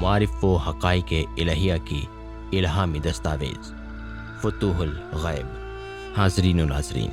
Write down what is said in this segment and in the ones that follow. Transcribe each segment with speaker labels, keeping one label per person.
Speaker 1: معارف و حقائق الہیہ کی الہامی دستاویز فتوح الغیب۔ حاضرین و ناظرین،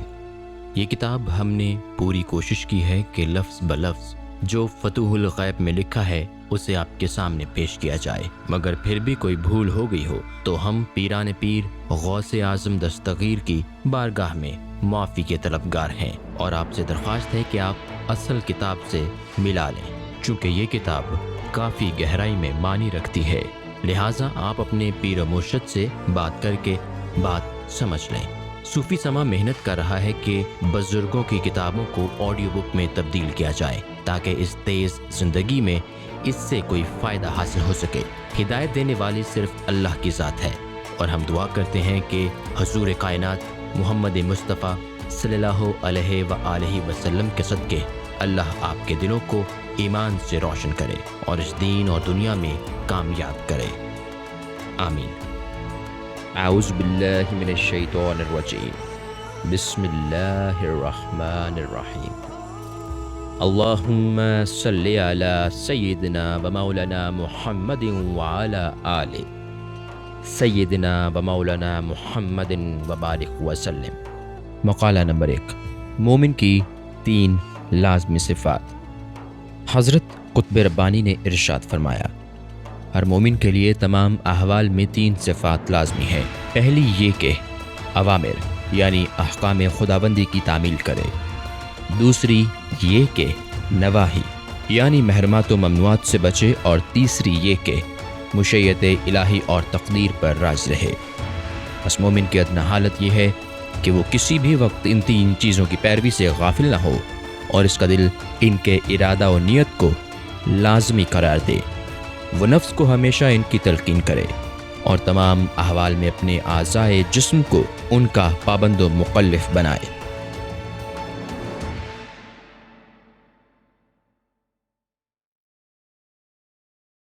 Speaker 1: یہ کتاب ہم نے پوری کوشش کی ہے کہ لفظ بلفظ جو فتوح الغیب میں لکھا ہے اسے آپ کے سامنے پیش کیا جائے، مگر پھر بھی کوئی بھول ہو گئی ہو تو ہم پیران پیر غوث اعظم دستگیر کی بارگاہ میں معافی کے طلبگار ہیں، اور آپ سے درخواست ہے کہ آپ اصل کتاب سے ملا لیں، چونکہ یہ کتاب کافی گہرائی میں معنی رکھتی ہے، لہٰذا آپ اپنے پیر و مرشد سے بات کر کے بات سمجھ لیں۔ صوفی سما محنت کر رہا ہے کہ بزرگوں کی کتابوں کو آڈیو بک میں تبدیل کیا جائے تاکہ اس تیز زندگی میں اس سے کوئی فائدہ حاصل ہو سکے۔ ہدایت دینے والی صرف اللہ کی ذات ہے، اور ہم دعا کرتے ہیں کہ حضور کائنات محمد مصطفیٰ صلی اللہ علیہ وآلہ وسلم کے صدقے اللہ آپ کے دلوں کو ایمان سے روشن کرے اور اس دین اور دنیا میں کامیاب کرے، آمین۔ اعوذ باللہ من الشیطان الرجیم، بسم اللہ الرحمن الرحیم۔ اللہم صلی علی سیدنا و مولانا محمد وعلی آل سیدنا و مولانا محمد وبارک وسلم۔ مقالہ نمبر 1، مومن کی 3 لازمی صفات۔ حضرت قطب ربانی نے ارشاد فرمایا، ہر مومن کے لیے تمام احوال میں 3 صفات لازمی ہیں۔ پہلی یہ کہ اوامر یعنی احکام خداوندی کی تعمیل کرے، دوسری یہ کہ نواہی یعنی محرمات و ممنوعات سے بچے، اور تیسری یہ کہ مشیت الہی اور تقدیر پر راضی رہے۔ بس مومن کی ادنیٰ حالت یہ ہے کہ وہ کسی بھی وقت ان 3 چیزوں کی پیروی سے غافل نہ ہو اور اس کا دل ان کے ارادہ و نیت کو لازمی قرار دے، وہ نفس کو ہمیشہ ان کی تلقین کرے اور تمام احوال میں اپنے اعضائے جسم کو ان کا پابند و مکلف بنائے۔